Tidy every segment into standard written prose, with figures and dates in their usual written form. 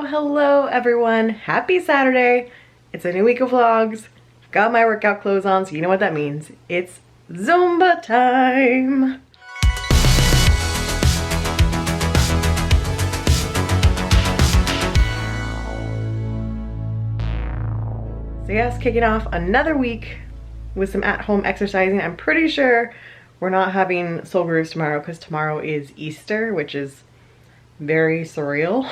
Hello everyone. Happy Saturday. It's a new week of vlogs. Got my workout clothes on, so you know what that means. It's Zumba time. So yes, kicking off another week with some at-home exercising. I'm pretty sure we're not having soul grooves tomorrow because tomorrow is Easter, which is very surreal.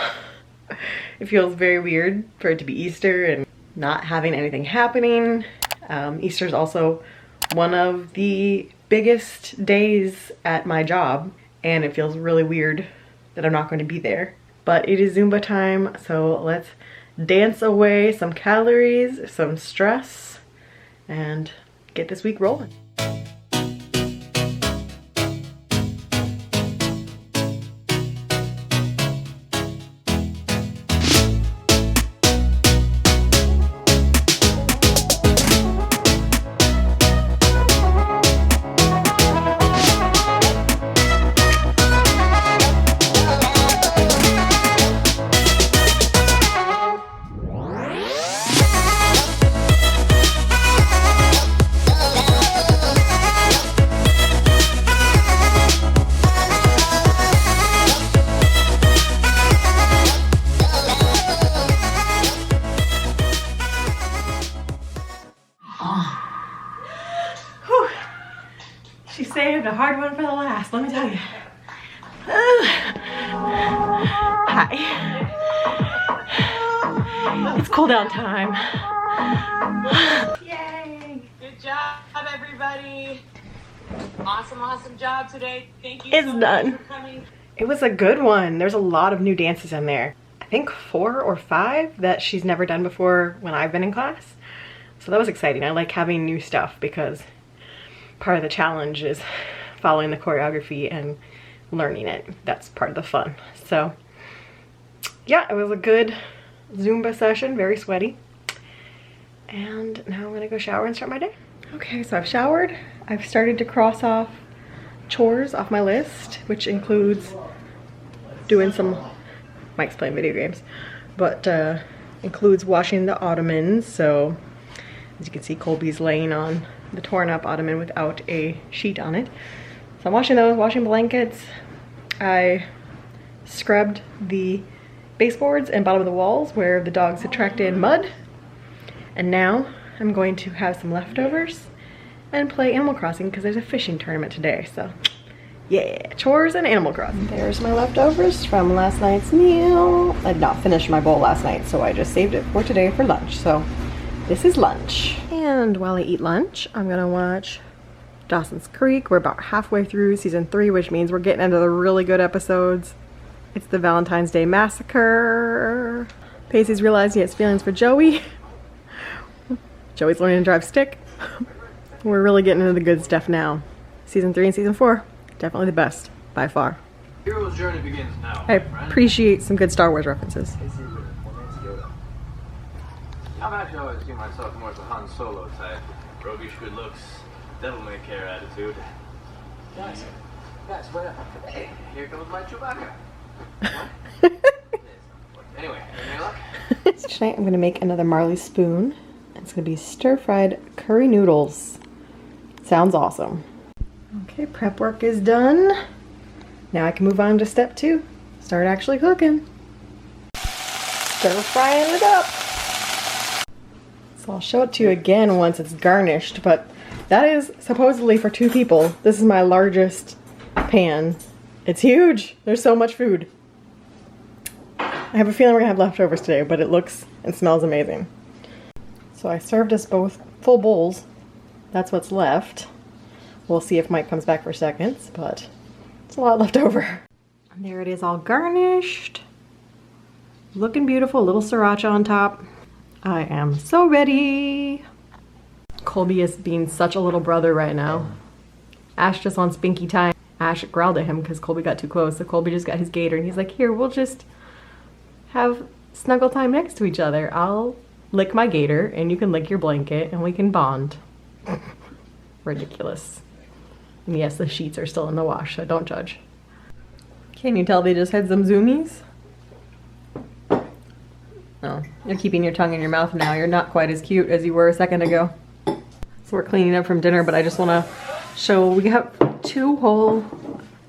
It feels very weird for it to be Easter and not having anything happening. Easter is also one of the biggest days at my job, and it feels really weird that I'm not going to be there. But it is Zumba time, so let's dance away some calories, some stress, and get this week rolling. She saved a hard one for the last, let me tell you. Hi. It's cool down time. Yay! Good job, everybody. Awesome job today. Thank you It's so done. much for coming. It was a good one. There's a lot of new dances in there. I think 4 or 5 that she's never done before when I've been in class. So that was exciting. I like having new stuff because part of the challenge is following the choreography and learning it. That's part of the fun. So yeah, it was a good Zumba session, very sweaty. And now I'm gonna go shower and start my day. Okay, so I've showered. I've started to cross off chores off my list, which includes doing some, Mike's playing video games, but includes washing the ottomans. So as you can see, Colby's laying on the torn up ottoman without a sheet on it. So I'm washing those, washing blankets. I scrubbed the baseboards and bottom of the walls where the dogs had tracked in mud. And now I'm going to have some leftovers and play Animal Crossing because there's a fishing tournament today. So yeah, chores and Animal Crossing. There's my leftovers from last night's meal. I did not finish my bowl last night, so I just saved it for today for lunch. So this is lunch. And while I eat lunch, I'm gonna watch Dawson's Creek. We're about halfway through season 3, which means we're getting into the really good episodes. It's the Valentine's Day Massacre. Pacey's realized he has feelings for Joey. Joey's learning to drive stick. We're really getting into the good stuff now. Season 3 and season 4, definitely the best, by far. Hero's journey begins now. I appreciate some good Star Wars references. I've actually always seen myself more as a Han Solo type. Roguish good looks, devil-may-care attitude. Guys, wait up. Hey, here comes my Chewbacca. What? Anyway, any luck? So tonight I'm going to make another Marley spoon. It's going to be stir-fried curry noodles. Sounds awesome. Okay, prep work is done. Now I can move on to step 2. Start actually cooking. Stir-frying it up. So I'll show it to you again once it's garnished, but that is supposedly for 2 people. This is my largest pan. It's huge. There's so much food. I have a feeling we're gonna have leftovers today, but it looks and smells amazing. So I served us both full bowls. That's what's left. We'll see if Mike comes back for seconds, but it's a lot left over. And there it is, all garnished. Looking beautiful, a little sriracha on top. I am so ready. Colby is being such a little brother right now. Ash just wants Binky time. Ash growled at him because Colby got too close, so Colby just got his gator and he's like, here, we'll just have snuggle time next to each other. I'll lick my gator and you can lick your blanket and we can bond. Ridiculous. And yes, the sheets are still in the wash, so don't judge. Can you tell they just had some zoomies? Oh, you're keeping your tongue in your mouth now. You're not quite as cute as you were a second ago. So we're cleaning up from dinner, but I just want to show we have 2 whole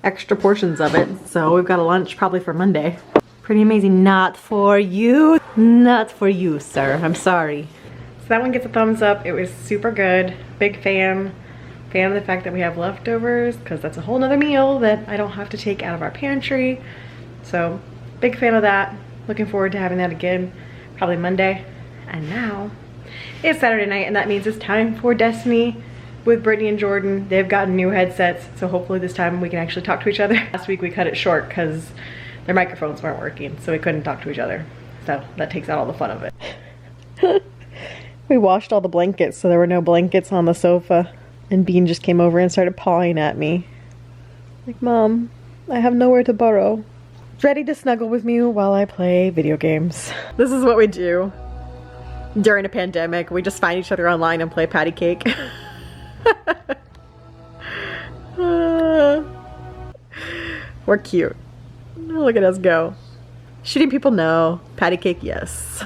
extra portions of it. So we've got a lunch probably for Monday. Pretty amazing. Not for you. Not for you, sir. I'm sorry. So that one gets a thumbs up. It was super good. Big fan. Fan of the fact that we have leftovers, because that's a whole nother meal that I don't have to take out of our pantry. So big fan of that. Looking forward to having that again, probably Monday. And now it's Saturday night, and that means it's time for Destiny with Brittany and Jordan. They've gotten new headsets, so hopefully this time we can actually talk to each other. Last week we cut it short because their microphones weren't working, so we couldn't talk to each other. So that takes out all the fun of it. We washed all the blankets, so there were no blankets on the sofa. And Bean just came over and started pawing at me. Like, Mom, I have nowhere to burrow. Ready to snuggle with me while I play video games. This is what we do during a pandemic. We just find each other online and play patty cake. We're cute. Look at us go. Shooting people, no. Patty cake, yes.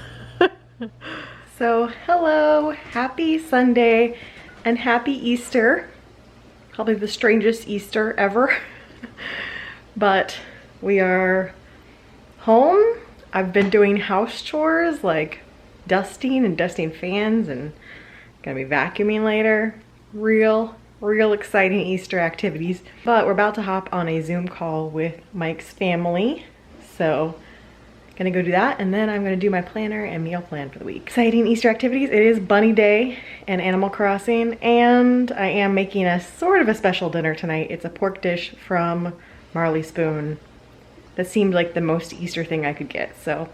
So, hello. Happy Sunday and happy Easter. Probably the strangest Easter ever. But we are home. I've been doing house chores like dusting and dusting fans, and gonna be vacuuming later. Real exciting Easter activities. But we're about to hop on a Zoom call with Mike's family. So gonna go do that, and then I'm gonna do my planner and meal plan for the week. Exciting Easter activities. It is Bunny Day and Animal Crossing, and I am making a sort of a special dinner tonight. It's a pork dish from Marley Spoon. That seemed like the most Easter thing I could get, so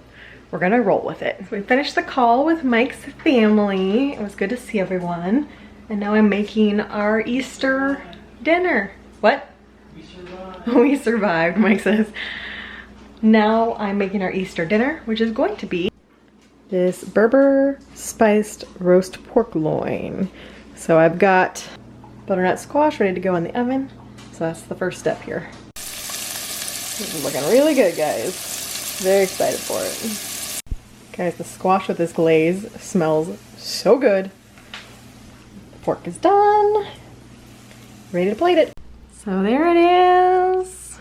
we're gonna roll with it. So we finished the call with Mike's family. It was good to see everyone. And now I'm making our Easter dinner. What? We survived. We survived, Mike says. Now I'm making our Easter dinner, which is going to be this Berber spiced roast pork loin. So I've got butternut squash ready to go in the oven. So that's the first step here. This is looking really good, guys. Very excited for it. Guys, the squash with this glaze smells so good. The pork is done. Ready to plate it. So there it is.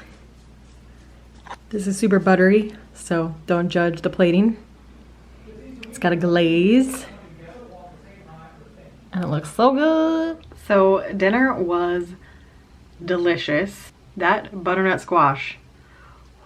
This is super buttery, so don't judge the plating. It's got a glaze. And it looks so good. So dinner was delicious. That butternut squash,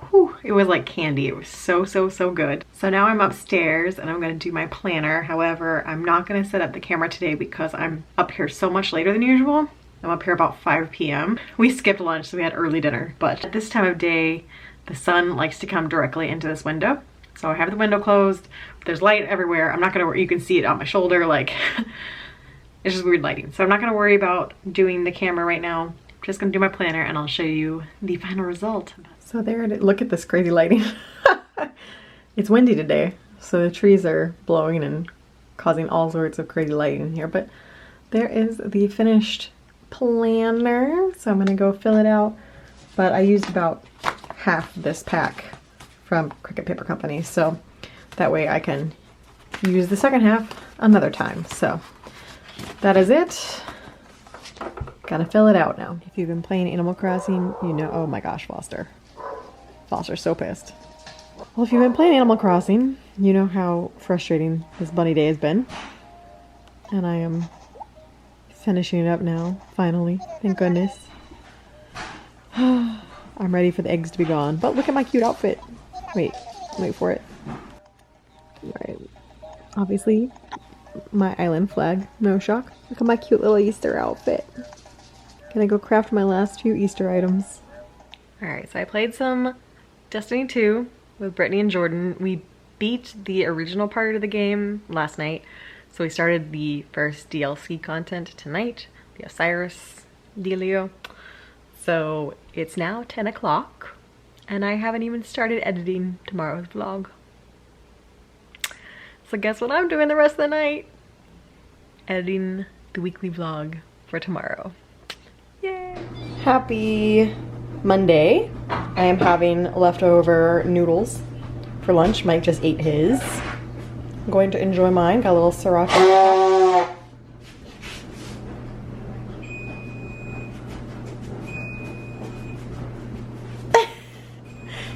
whew, it was like candy. It was so good. So now I'm upstairs and I'm gonna do my planner. However, I'm not gonna set up the camera today because I'm up here so much later than usual. I'm up here about 5 p.m. We skipped lunch, so we had early dinner. But at this time of day, the sun likes to come directly into this window. So I have the window closed. There's light everywhere. I'm not gonna worry, you can see it on my shoulder, like, it's just weird lighting. So I'm not gonna worry about doing the camera right now. I'm just gonna do my planner and I'll show you the final result. So there it is. Look at this crazy lighting. It's windy today, so the trees are blowing and causing all sorts of crazy lighting in here. But there is the finished planner. So I'm gonna go fill it out. But I used about half this pack from Cricut Paper Company, so that way I can use the second half another time. So that is it. Gotta fill it out now. If you've been playing Animal Crossing, you know, oh my gosh, Foster's so pissed. Well, if you've been playing Animal Crossing, you know how frustrating this bunny day has been. And I am finishing it up now, finally, thank goodness. I'm ready for the eggs to be gone, but look at my cute outfit. Wait for it. Alright, obviously, my island flag, no shock. Look at my cute little Easter outfit. Gonna go craft my last few Easter items. Alright, so I played some Destiny 2 with Brittany and Jordan. We beat the original part of the game last night, so we started the first DLC content tonight, the Osiris dealio. So it's now 10 o'clock, and I haven't even started editing tomorrow's vlog. So guess what I'm doing the rest of the night? Editing the weekly vlog for tomorrow. Yay! Happy Monday. I am having leftover noodles for lunch. Mike just ate his. I'm going to enjoy mine. Got a little sriracha.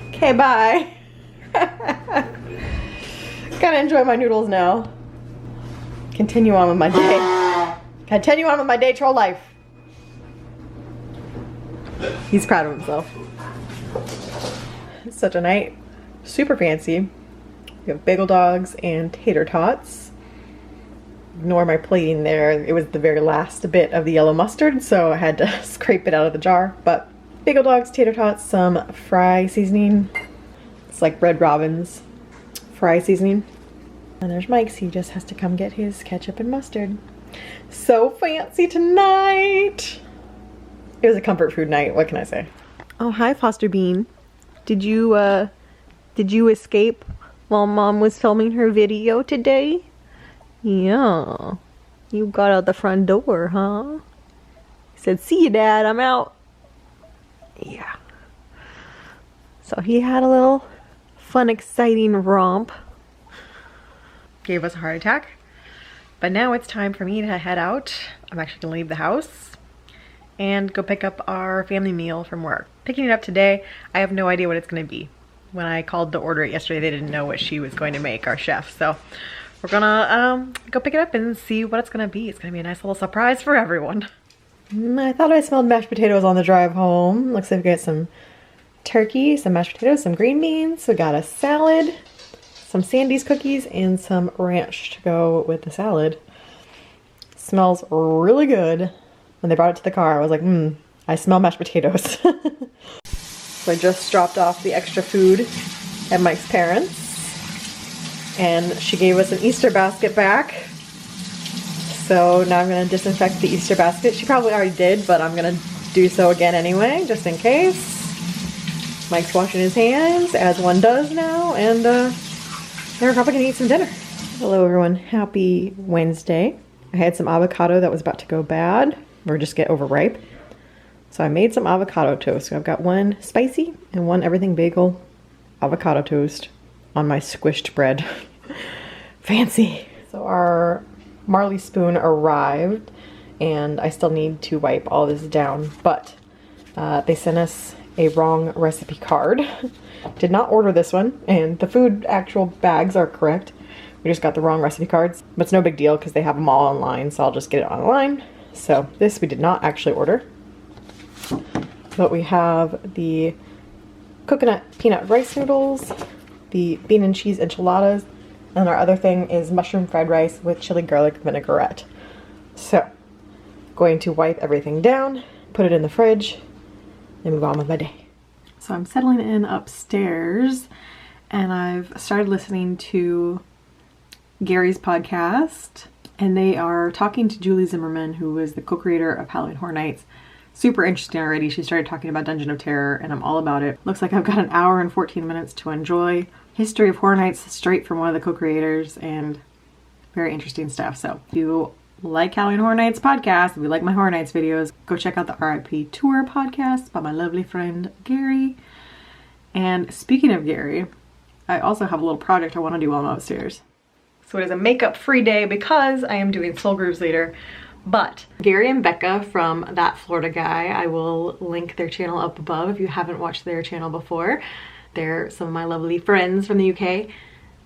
Okay, bye. Gotta enjoy my noodles now. Continue on with my day. Continue on with my day troll life. He's proud of himself. It's such a night. Super fancy. We have bagel dogs and tater tots. Ignore my plating there. It was the very last bit of the yellow mustard, so I had to scrape it out of the jar. But bagel dogs, tater tots, some fry seasoning. It's like Red Robin's fry seasoning. And there's Mike's. He just has to come get his ketchup and mustard. So fancy tonight. It was a comfort food night. What can I say? Oh, hi, Foster Bean. Did you escape while Mom was filming her video today? Yeah. You got out the front door, huh? He said, "See you, Dad. I'm out." Yeah. So he had a little fun, exciting romp. Gave us a heart attack. But now it's time for me to head out. I'm actually gonna leave the house and go pick up our family meal from work. Picking it up today, I have no idea what it's gonna be. When I called to order it yesterday, they didn't know what she was going to make, our chef. So we're gonna go pick it up and see what it's gonna be. It's gonna be a nice little surprise for everyone. I thought I smelled mashed potatoes on the drive home. Looks like we got some turkey, some mashed potatoes, some green beans. We got a salad, some Sandy's cookies, and some ranch to go with the salad. Smells really good. When they brought it to the car, I was like, I smell mashed potatoes. So I just dropped off the extra food at Mike's parents. And she gave us an Easter basket back. So now I'm gonna disinfect the Easter basket. She probably already did, but I'm gonna do so again anyway, just in case. Mike's washing his hands, as one does now, and we're probably gonna eat some dinner. Hello everyone, happy Wednesday. I had some avocado that was about to go bad, or just get overripe. So I made some avocado toast. So I've got one spicy and one everything bagel avocado toast on my squished bread. Fancy. So our Marley spoon arrived and I still need to wipe all this down, but they sent us a wrong recipe card. Did not order this one, and the food actual bags are correct. We just got the wrong recipe cards, but it's no big deal because they have them all online, so I'll just get it online. So this we did not actually order. But we have the coconut peanut rice noodles, the bean and cheese enchiladas, and our other thing is mushroom fried rice with chili garlic vinaigrette. So, going to wipe everything down, put it in the fridge, and move on with my day. So I'm settling in upstairs, and I've started listening to Gary's podcast, and they are talking to Julie Zimmerman, who is the co-creator of Halloween Horror Nights. Super interesting already. She started talking about Dungeon of Terror, and I'm all about it. Looks like I've got an hour and 14 minutes to enjoy history of Horror Nights straight from one of the co-creators, and very interesting stuff. So if you like Halloween Horror Nights podcast, if you like my Horror Nights videos, go check out the RIP Tour podcast by my lovely friend Gary. And speaking of Gary, I also have a little project I want to do while I'm upstairs. So it is a makeup free day because I am doing Soul Grooves later. But Gary and Becca from That Florida Guy, I will link their channel up above if you haven't watched their channel before. They're some of my lovely friends from the UK.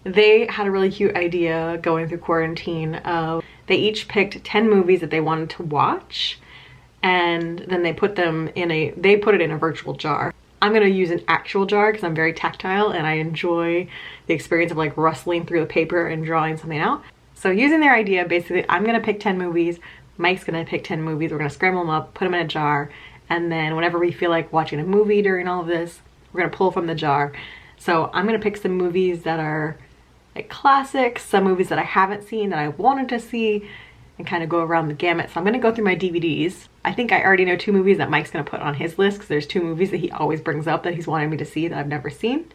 They had a really cute idea going through quarantine of they each picked 10 movies that they wanted to watch, and then they put them in it in a virtual jar. I'm gonna use an actual jar because I'm very tactile and I enjoy the experience of like rustling through the paper and drawing something out. So using their idea, basically I'm gonna pick 10 movies, Mike's gonna pick 10 movies, we're gonna scramble them up, put them in a jar, and then whenever we feel like watching a movie during all of this, we're gonna pull from the jar. So I'm gonna pick some movies that are like classics, some movies that I haven't seen that I wanted to see, and kind of go around the gamut. So I'm gonna go through my DVDs. I think I already know 2 movies that Mike's gonna put on his list because there's 2 movies that he always brings up that he's wanted me to see that I've never seen.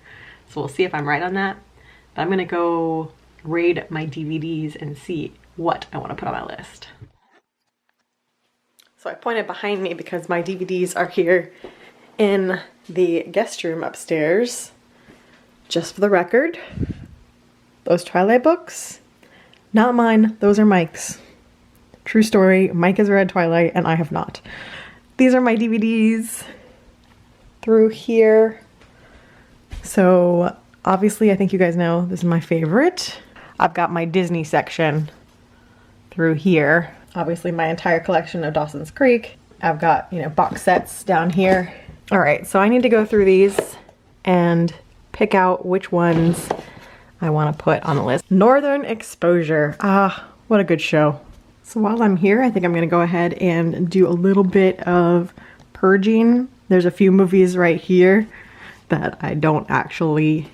So we'll see if I'm right on that. But I'm gonna go raid my DVDs and see what I wanna put on my list. So I pointed behind me because my DVDs are here in the guest room upstairs. Just for the record, Those Twilight books, not mine, those are Mike's. True story, Mike has read Twilight and I have not. These are my DVDs through here. So obviously I think you guys know this is my favorite. I've got my Disney section through here. Obviously my entire collection of Dawson's Creek. I've got, you know, box sets down here. All right, so I need to go through these and pick out which ones I want to put on the list. Northern Exposure. Ah, what a good show. So while I'm here, I think I'm going to go ahead and do a little bit of purging. There's a few movies right here that I don't actually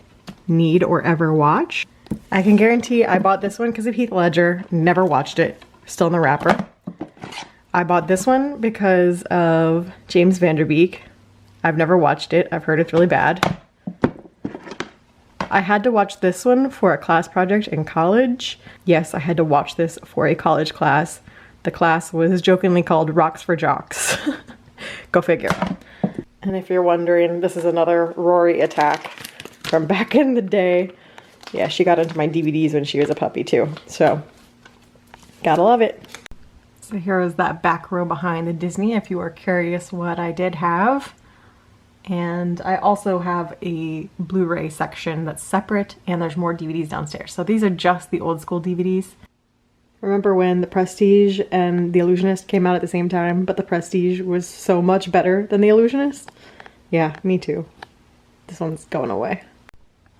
need or ever watch. I can guarantee I bought this one because of Heath Ledger. Never watched it. Still in the wrapper. I bought this one because of James Van Der Beek. I've never watched it. I've heard it's really bad. I had to watch this one for a class project in college. Yes, I had to watch this for a college class. The class was jokingly called Rocks for Jocks. Go figure. And if you're wondering, this is another Rory attack from back in the day. Yeah, she got into my DVDs when she was a puppy too. So, gotta love it. So here is that back row behind the Disney if you are curious what I did have. And I also have a Blu-ray section that's separate, and there's more DVDs downstairs. So these are just the old school DVDs. Remember when The Prestige and The Illusionist came out at the same time, but The Prestige was so much better than The Illusionist? Yeah, me too. This one's going away.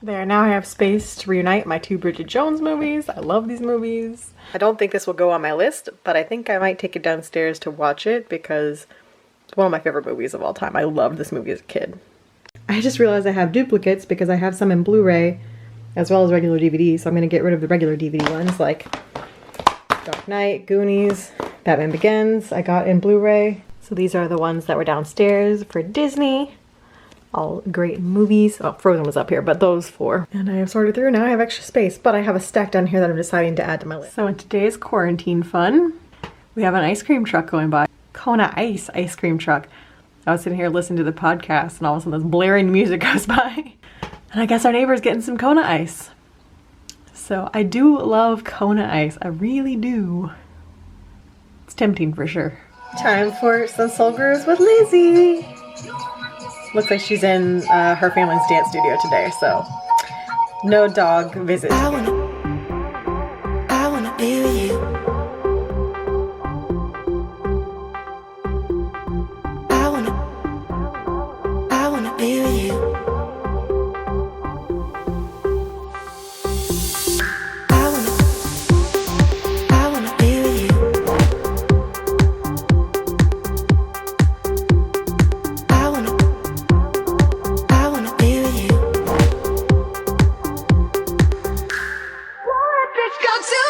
There, now I have space to reunite my two Bridget Jones movies. I love these movies. I don't think this will go on my list, but I think I might take it downstairs to watch it because it's one of my favorite movies of all time. I loved this movie as a kid. I just realized I have duplicates because I have some in Blu-ray as well as regular DVD, so I'm going to get rid of the regular DVD ones like Dark Knight, Goonies, Batman Begins I got in Blu-ray. So these are the ones that were downstairs for Disney. All great movies. Oh, Frozen was up here, but those four. And I have sorted through. Now I have extra space, but I have a stack down here that I'm deciding to add to my list. So in today's quarantine fun, we have an ice cream truck going by. Kona ice cream truck. I was sitting here listening to the podcast and all of a sudden this blaring music goes by. And I guess our neighbor's getting some Kona ice. So I do love Kona ice. I really do. It's tempting for sure. Time for some soul grooves with Lizzie. Looks like she's in her family's dance studio today, so no dog visits. I wanna be with you. I wanna be with you. I wanna be with you. I wanna be with you. Let's go to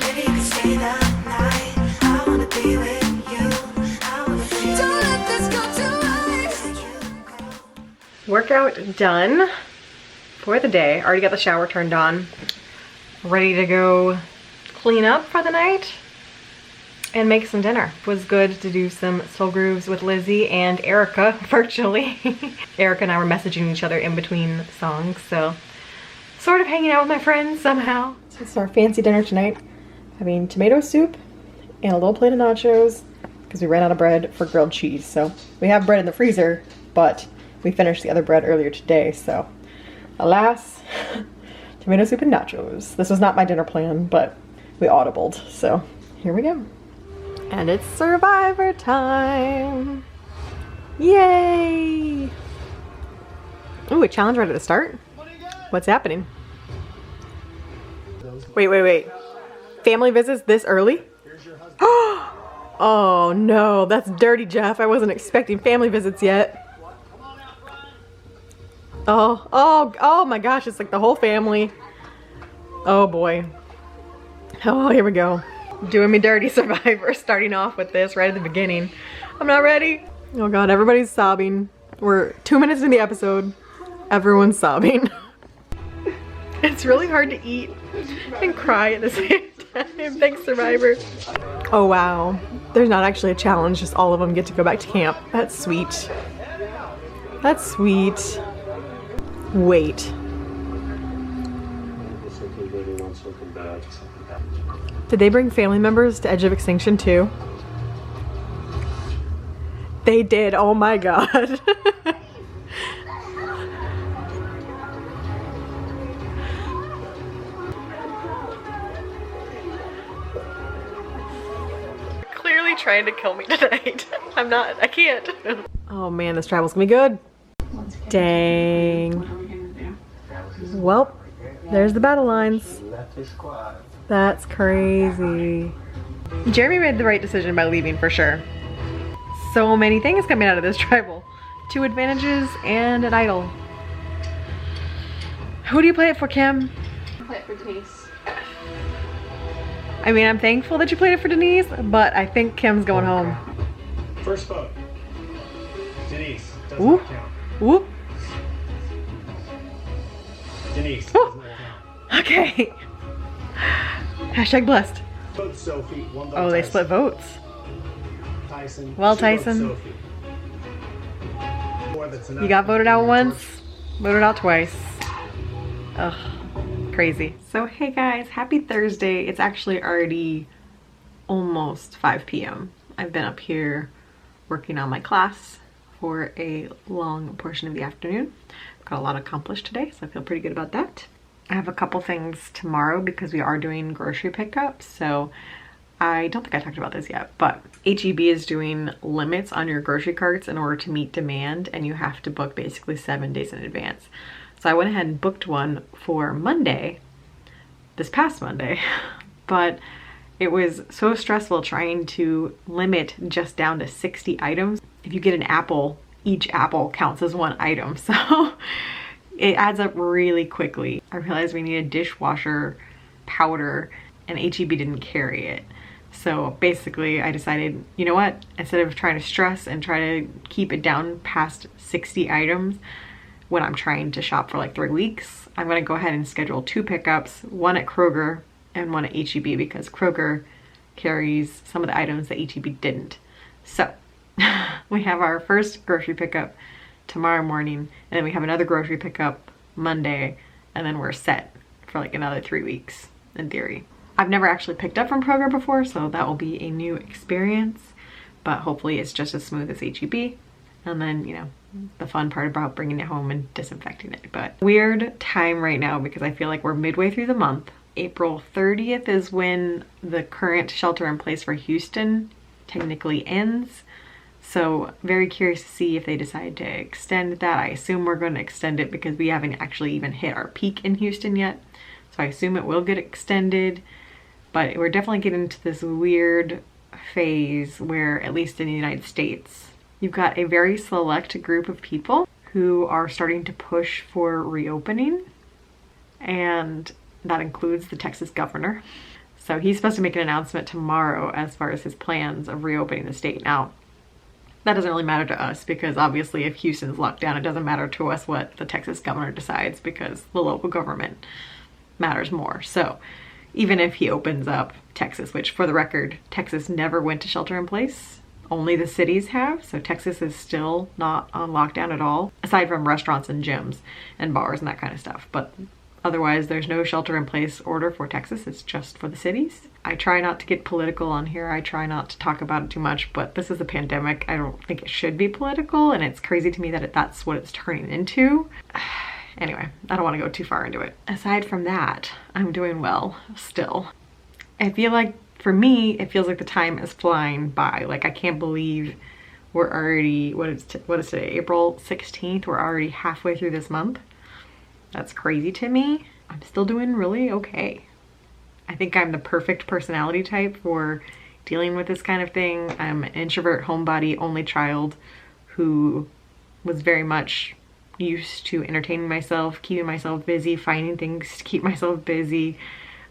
maybe you can stay that night. I wanna be with you. Don't let this go to waste. Workout done for the day. Already got the shower turned on. Ready to go clean up for the night and make some dinner. It was good to do some soul grooves with Lizzie and Erica virtually. Erica and I were messaging each other in between songs, so sort of hanging out with my friends somehow. So this is our fancy dinner tonight. Having tomato soup and a little plate of nachos because we ran out of bread for grilled cheese. So we have bread in the freezer, but we finished the other bread earlier today, so alas, tomato soup and nachos. This was not my dinner plan, but we audibled, so here we go. And it's Survivor time! Yay! Ooh, a challenge right at the start? What's happening? Wait. Family visits this early? Oh no, that's dirty, Jeff. I wasn't expecting family visits yet. Oh my gosh, it's like the whole family. Oh boy. Oh, here we go. Doing me dirty, Survivor, starting off with this right at the beginning. I'm not ready. Oh god, everybody's sobbing. We're 2 minutes into the episode. Everyone's sobbing. It's really hard to eat and cry at the same time. Thanks, Survivor. Oh wow. There's not actually a challenge, just all of them get to go back to camp. That's sweet. That's sweet. Wait. living on something bad, something bad. Did they bring family members to Edge of Extinction too? They did, oh my god. Clearly trying to kill me tonight. I can't. Oh man, this travel's gonna be good. Dang. Well, there's the battle lines. That's crazy. Jeremy made the right decision by leaving for sure. So many things coming out of this tribal. 2 advantages and an idol. Who do you play it for, Kim? I play it for Denise. I mean, I'm thankful that you played it for Denise, but I think Kim's going home. First vote. Denise. Does Ooh. not count. Whoop. Denise. Does not count. Okay. Hashtag blessed. Vote Sophie. One vote Oh, they Tyson. split votes. Tyson. Well, 2 votes Tyson. Sophie. 4, that's enough. You got voted out once, voted out twice. Ugh, crazy. So hey guys, happy Thursday. It's actually already almost 5 p.m. I've been up here working on my class for a long portion of the afternoon. Got a lot accomplished today, so I feel pretty good about that. I have a couple things tomorrow because we are doing grocery pickup. So I don't think I talked about this yet, but HEB is doing limits on your grocery carts in order to meet demand, and you have to book basically 7 days in advance. So I went ahead and booked one for Monday, this past Monday, but it was so stressful trying to limit just down to 60 items. If you get an apple, each apple counts as 1 item. So it adds up really quickly. I realized we needed dishwasher powder and HEB didn't carry it. So basically I decided, you know what, instead of trying to stress and try to keep it down past 60 items when I'm trying to shop for like 3 weeks, I'm gonna go ahead and schedule 2 pickups, one at Kroger and one at HEB, because Kroger carries some of the items that HEB didn't. So we have our first grocery pickup tomorrow morning, and then we have another grocery pickup Monday, and then we're set for like another 3 weeks in theory. I've never actually picked up from Kroger before, so that will be a new experience, but hopefully it's just as smooth as HEB. And then, you know, the fun part about bringing it home and disinfecting it. But weird time right now because I feel like we're midway through the month. April 30th is when the current shelter in place for Houston technically ends. So very curious to see if they decide to extend that. I assume we're going to extend it because we haven't actually even hit our peak in Houston yet. So I assume it will get extended, but we're definitely getting into this weird phase where, at least in the United States, you've got a very select group of people who are starting to push for reopening, and that includes the Texas governor. So he's supposed to make an announcement tomorrow as far as his plans of reopening the state. Now, that doesn't really matter to us because obviously if Houston's locked down, it doesn't matter to us what the Texas governor decides because the local government matters more. So even if he opens up Texas, which for the record, Texas never went to shelter in place, only the cities have. So Texas is still not on lockdown at all, aside from restaurants and gyms and bars and that kind of stuff. But otherwise, there's no shelter in place order for Texas. It's just for the cities. I try not to get political on here. I try not to talk about it too much, but this is a pandemic. I don't think it should be political, and it's crazy to me that that's what it's turning into. Anyway, I don't want to go too far into it. Aside from that, I'm doing well still. I feel like, for me, it feels like the time is flying by. Like, I can't believe we're already, what is today, April 16th? We're already halfway through this month. That's crazy to me. I'm still doing really okay. I think I'm the perfect personality type for dealing with this kind of thing. I'm an introvert, homebody, only child who was very much used to entertaining myself, keeping myself busy, finding things to keep myself busy.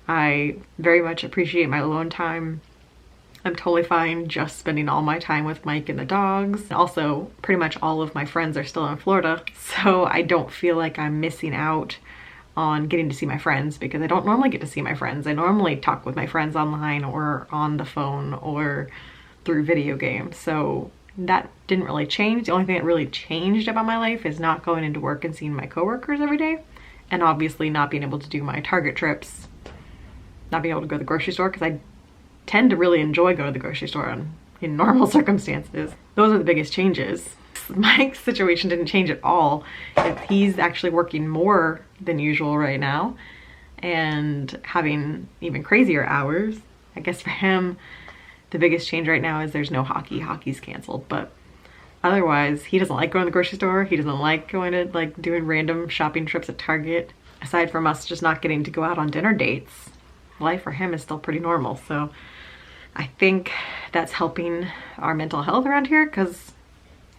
I very much appreciate my alone time. I'm totally fine just spending all my time with Mike and the dogs. Also, pretty much all of my friends are still in Florida, so I don't feel like I'm missing out on getting to see my friends because I don't normally get to see my friends. I normally talk with my friends online or on the phone or through video games. So that didn't really change. The only thing that really changed about my life is not going into work and seeing my coworkers every day and obviously not being able to do my Target trips, not being able to go to the grocery store, because I tend to really enjoy going to the grocery store in normal circumstances. Those are the biggest changes. Mike's situation didn't change at all. He's actually working more than usual right now and having even crazier hours. I guess for him, the biggest change right now is there's no hockey. Hockey's canceled, but otherwise, he doesn't like going to the grocery store. He doesn't like going to like doing random shopping trips at Target. Aside from us just not getting to go out on dinner dates, life for him is still pretty normal. So I think that's helping our mental health around here, because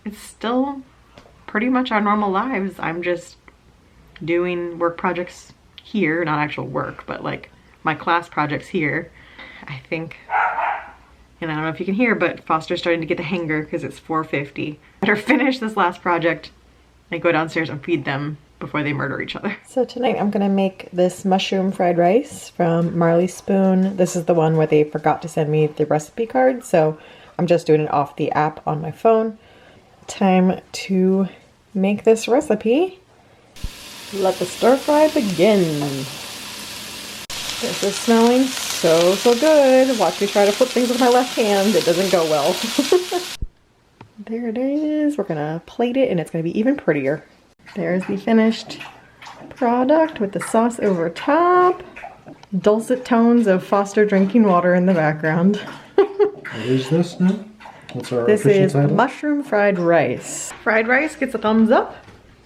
it's still pretty much our normal lives. I'm just doing work projects here, not actual work, but like my class projects here. I think, and I don't know if you can hear, but Foster's starting to get the hanger because it's 4:50. Better finish this last project and go downstairs and feed them before they murder each other. So tonight I'm gonna make this mushroom fried rice from Marley's Spoon. This is the one where they forgot to send me the recipe card, so I'm just doing it off the app on my phone. Time to make this recipe. Let the stir fry begin. This is smelling so good. Watch me try to flip things with my left hand. It doesn't go well. There it is. We're gonna plate it and it's gonna be even prettier. There's the finished product with the sauce over top. Dulcet tones of Foster drinking water in the background. What is this now? What's our This official is title? mushroom fried rice. Fried rice gets a thumbs up.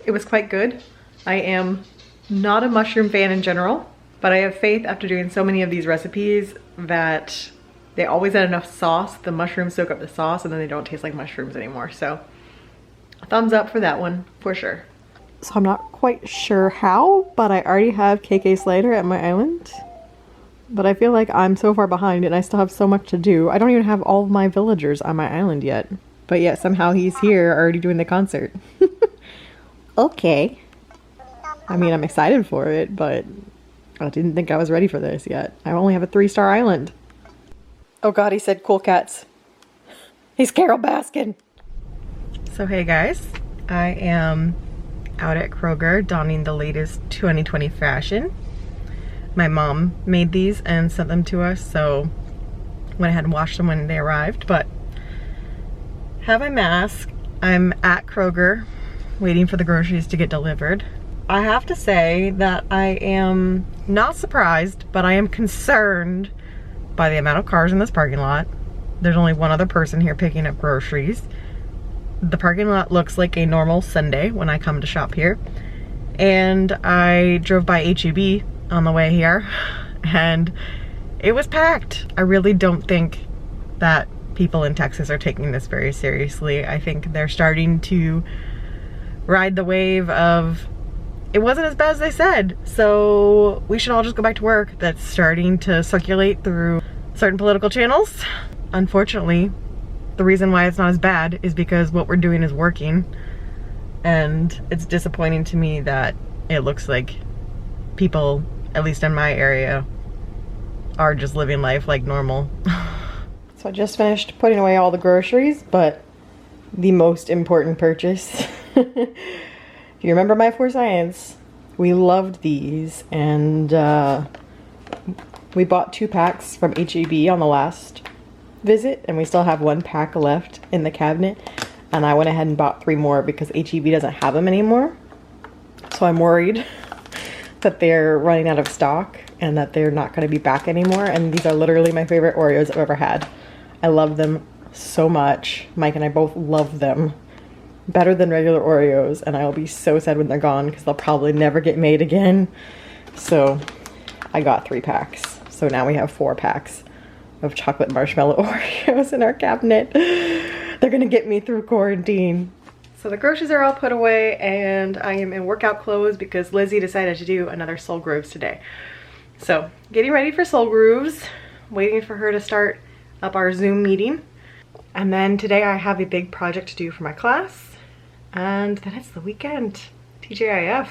It was quite good. I am not a mushroom fan in general, but I have faith after doing so many of these recipes that they always add enough sauce. The mushrooms soak up the sauce and then they don't taste like mushrooms anymore. So a thumbs up for that one for sure. So I'm not quite sure how, but I already have KK Slater at my island. But I feel like I'm so far behind and I still have so much to do. I don't even have all of my villagers on my island yet. But yet somehow he's here already doing the concert. Okay. I mean, I'm excited for it, but I didn't think I was ready for this yet. I only have a 3-star island. Oh god, he said cool cats. He's Carol Baskin. So hey guys, I am out at Kroger donning the latest 2020 fashion. My mom made these and sent them to us, so went ahead and washed them when they arrived, but have my mask. I'm at Kroger waiting for the groceries to get delivered. I have to say that I am not surprised, but I am concerned by the amount of cars in this parking lot. There's only one other person here picking up groceries. The parking lot looks like a normal Sunday when I come to shop here. And I drove by H-E-B on the way here and it was packed. I really don't think that people in Texas are taking this very seriously. I think they're starting to ride the wave of it wasn't as bad as they said, so we should all just go back to work. That's starting to circulate through certain political channels. Unfortunately, the reason why it's not as bad is because what we're doing is working, and it's disappointing to me that it looks like people, at least in my area, are just living life like normal. So I just finished putting away all the groceries, but the most important purchase. If you remember my 4 Science, we loved these, and we bought 2 packs from H-E-B on the last visit, and we still have 1 pack left in the cabinet, and I went ahead and bought 3 more because H-E-B doesn't have them anymore. So I'm worried that they're running out of stock and that they're not going to be back anymore, and these are literally my favorite Oreos I've ever had. I love them so much. Mike and I both love them. Better than regular Oreos, and I'll be so sad when they're gone because they'll probably never get made again. So I got 3 packs. So now we have 4 packs of chocolate marshmallow Oreos in our cabinet. They're gonna get me through quarantine. So the groceries are all put away and I am in workout clothes because Lizzie decided to do another Soul Grooves today. So getting ready for Soul Grooves, waiting for her to start up our Zoom meeting. And then today I have a big project to do for my class. And then it's the weekend. TGIF.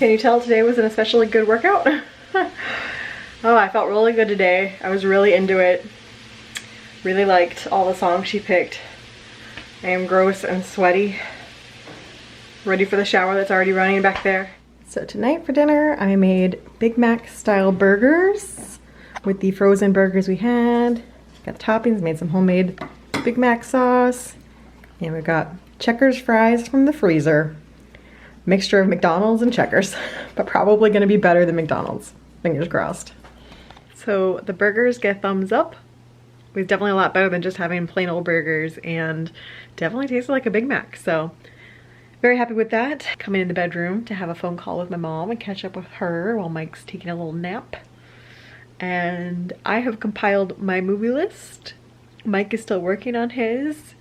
Can you tell today was an especially good workout? Oh, I felt really good today. I was really into it. Really liked all the songs she picked. I am gross and sweaty. Ready for the shower that's already running back there. So tonight for dinner, I made Big Mac style burgers with the frozen burgers we had. Got the toppings, made some homemade Big Mac sauce. And we've got Checkers fries from the freezer. Mixture of McDonald's and Checkers, but probably gonna be better than McDonald's. Fingers crossed. So the burgers get a thumbs up. It was definitely a lot better than just having plain old burgers, and definitely tasted like a Big Mac. So very happy with that. Coming in the bedroom to have a phone call with my mom and catch up with her while Mike's taking a little nap. And I have compiled my movie list. Mike is still working on his.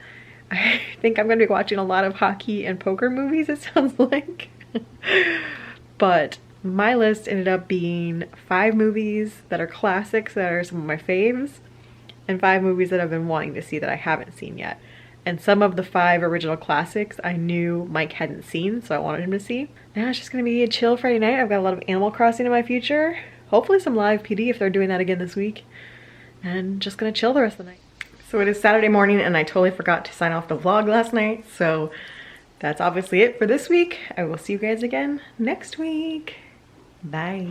I think I'm gonna be watching a lot of hockey and poker movies, it sounds like. But my list ended up being 5 movies that are classics that are some of my faves, and 5 movies that I've been wanting to see that I haven't seen yet. And some of the 5 original classics I knew Mike hadn't seen, so I wanted him to see. Now it's just gonna be a chill Friday night. I've got a lot of Animal Crossing in my future. Hopefully some live PD if they're doing that again this week. And just gonna chill the rest of the night. So it is Saturday morning and I totally forgot to sign off the vlog last night. So that's obviously it for this week. I will see you guys again next week. Bye.